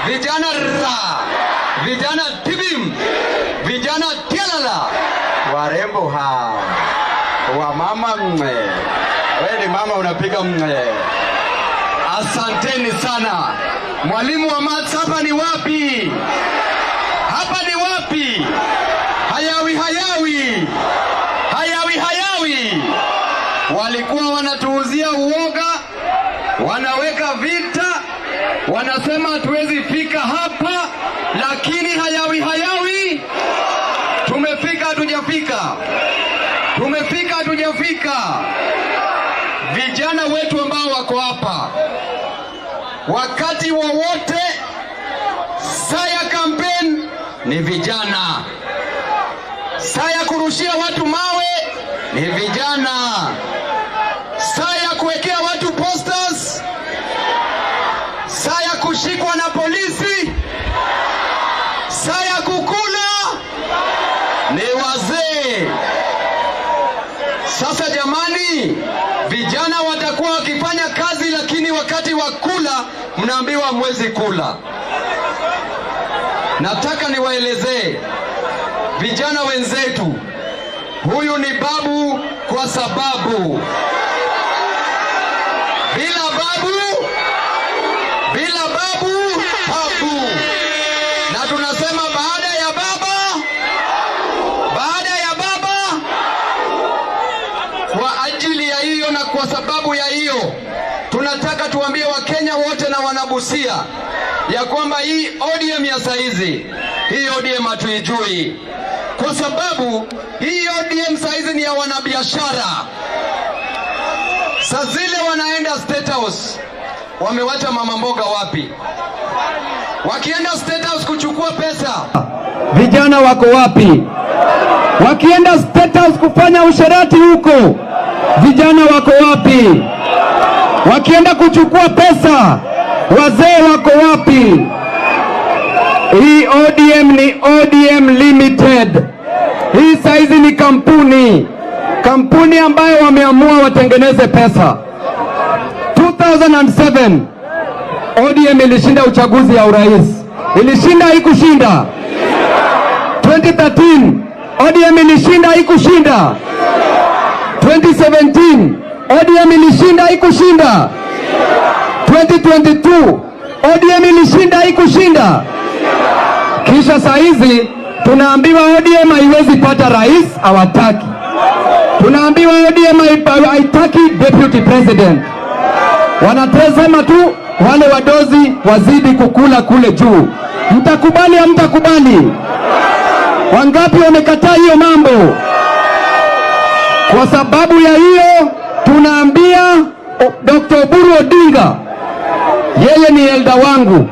vijana ra, vijana tibim, vijana tialala, warembo hao, wamama mwe, wewe ni mama unapiga mwe. Asanteni sana. Mwalimu wa maths hapa ni wapi? Hapa ni wapi? Hayawi hayawi, hayawi hayawi. Walikuwa wanatuuzia uoga, wanaweka vita, wanasema hatuwezi fika hapa, lakini hayawi hayawi tumefika, hatujafika. Tumefika, hatujafika. Vijana wetu ambao wako hapa, wakati wowote saa ya kampeni ni vijana, saa ya kurushia watu mawe ni vijana, saa ya kuwekea watu posters, saa ya kushikwa na polisi, saa ya kukula ni wazee. Sasa jamani, vijana watakuwa wakifanya kazi, lakini wakati wa kula mnaambiwa mwezi kula. Nataka niwaelezee vijana wenzetu, huyu ni babu kwa sababu bila babu babu. Na tunasema baada ya baba. Kwa ajili ya hiyo na kwa sababu ya hiyo, tunataka tuambie Wakenya wote na wanabusia ya kwamba hii ODM ya saizi, hii ODM hatuijui, kwa sababu hii ODM saizi ni ya wanabiashara. Saa zile wanaenda State House, wamewacha mama mboga wapi? Wakienda State House kuchukua pesa, vijana wako wapi? Wakienda State House kufanya usherati huko, vijana wako wapi? Wakienda kuchukua pesa, wazee wako wapi? Hii ODM ni ODM Limited. Hii saizi ni kampuni ambayo wameamua watengeneze pesa. 2007 ODM ilishinda uchaguzi ya urais. Ilishinda, haikushinda? 2013 ODM ilishinda, haikushinda? 2017 ODM ilishinda, haikushinda? 2022 ODM ilishinda, haikushinda? Kisha saizi tunaambiwa ODM haiwezi pata rais, hawataki. Tunaambiwa ODM haitaki deputy president. Wanatazama tu wale wadozi wazidi kukula kule juu. Mtakubali au mtakubali? Wangapi wamekataa hiyo mambo? Kwa sababu ya hiyo tunaambia Dr. Oburu Odinga, yeye ni elda wangu,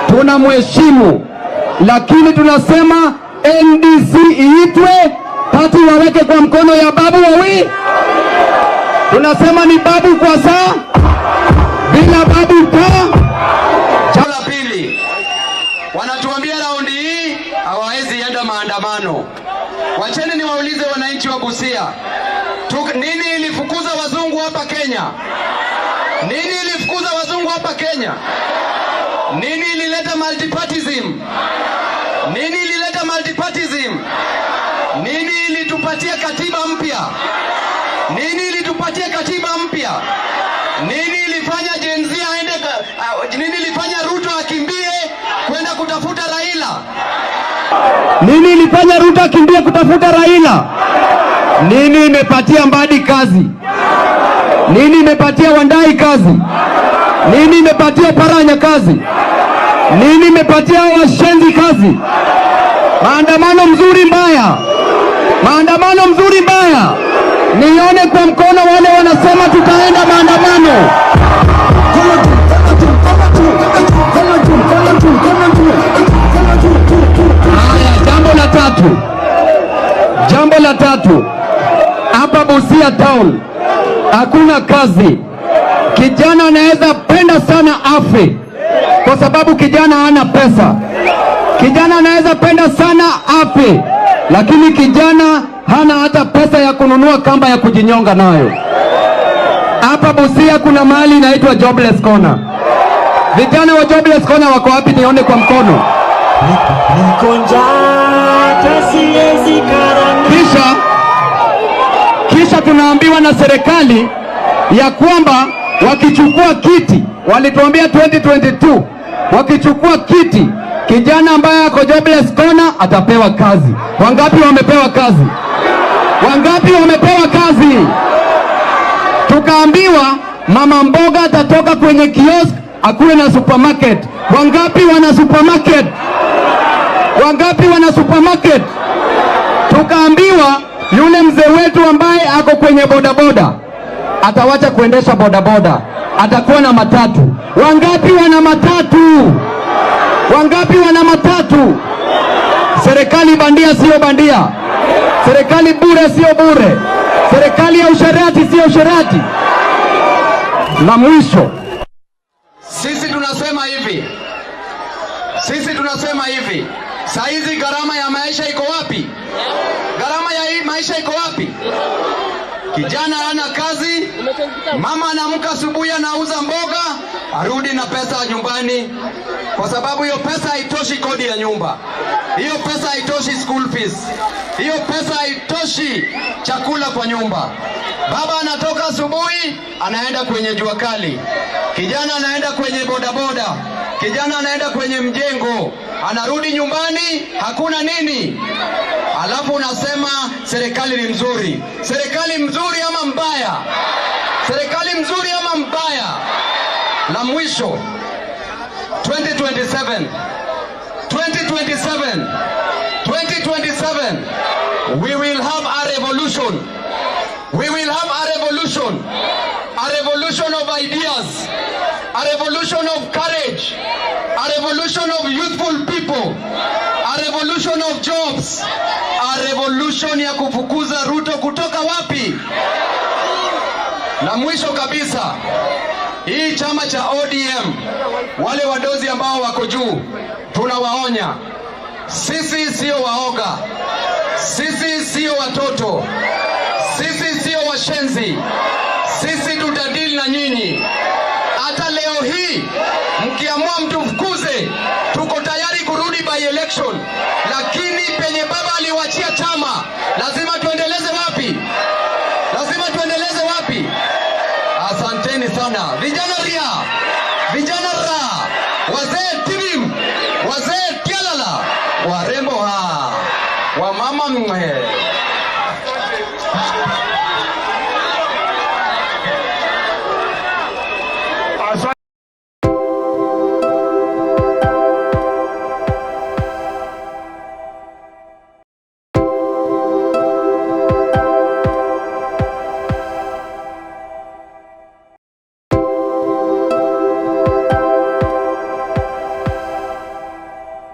tunamheshimu, lakini tunasema NDC iitwe, pati waweke kwa mkono ya babu wawi. Tunasema ni babu kwa saa, bila babu ta. Jambo la pili, wanatuambia raundi hii hawawezi enda maandamano. Wacheni niwaulize wananchi wa Busia, nini ilifukuza wazungu hapa Kenya? Nini ilifukuza wazungu hapa Kenya? Nini ilileta multipartyism? Nini ilileta multipartyism? Nini ilitupatia katiba mpya? Nini ilitupatia katiba mpya? Nini ilifanya Gen Z aende, nini ilifanya Ruto akimbie kwenda kutafuta Raila? Nini ilifanya Ruto akimbie kutafuta Raila? Nini imepatia Mbadi kazi? Nini imepatia Wandai kazi? Nini imepatia Paranya kazi? Nini imepatia washenzi kazi? Maandamano mzuri mbaya? Maandamano mzuri mbaya? Nione kwa mkono wale wanasema tutaenda maandamano. Haya, jambo la tatu. Hapa Busia town hakuna kazi. Kijana anaweza penda sana afe kwa sababu kijana hana pesa. Kijana anaweza penda sana afe, lakini kijana hana hata pesa ya kununua kamba ya kujinyonga nayo. Hapa Busia kuna mahali inaitwa Jobless Corner. Vijana wa Jobless Corner wako wapi? Nione kwa mkono. Kisha tunaambiwa na serikali ya kwamba wakichukua kiti, walituambia 2022 wakichukua kiti, kijana ambaye ako Jobless Corner atapewa kazi. Wangapi wamepewa kazi? Wangapi wamepewa kazi? Tukaambiwa mama mboga atatoka kwenye kiosk akuwe na supermarket. Wangapi wana supermarket? Wangapi wana supermarket? Tukaambiwa yule mzee wetu ambaye ako kwenye bodaboda atawacha kuendesha bodaboda, atakuwa na matatu. Wangapi wana matatu? Wangapi wana matatu? Serikali bandia sio bandia, serikali bure sio bure, serikali ya usherati sio usherati. Na mwisho, sisi tunasema hivi, saa hizi gharama ya maisha iko wapi? Gharama ya hii maisha iko wapi? Kijana hana kazi, mama anaamka asubuhi anauza mboga, arudi na pesa nyumbani, kwa sababu hiyo pesa haitoshi kodi ya nyumba, hiyo pesa haitoshi school fees, hiyo pesa haitoshi chakula kwa nyumba. Baba anatoka asubuhi anaenda kwenye jua kali, kijana anaenda kwenye bodaboda, kijana anaenda kwenye mjengo, anarudi nyumbani hakuna nini. Alafu unasema serikali ni mzuri. Serikali mzuri ama mbaya? Serikali mzuri ama mbaya? La mwisho, 2027 we will have a revolution. We will have a revolution. A revolution of ideas, a revolution of courage, a revolution of youthful people, a revolution of jobs, a revolution ya kufukuza Ruto kutoka wapi? Na mwisho kabisa, hii chama cha ODM, wale wadozi ambao wako juu, tunawaonya, sisi sio waoga, sisi sio watoto, sisi sio washenzi, sisi tutadili na nyinyi. Hata leo hii mkiamua mtufukuze, tuko tayari kurudi by election, lakini penye baba aliwachia chama lazima tuendeleze wapi? Lazima tuendeleze wapi? Asanteni sana vijana ria, vijana ra, wazee tibim, wazee tialala, warembo ha, wamama mwe.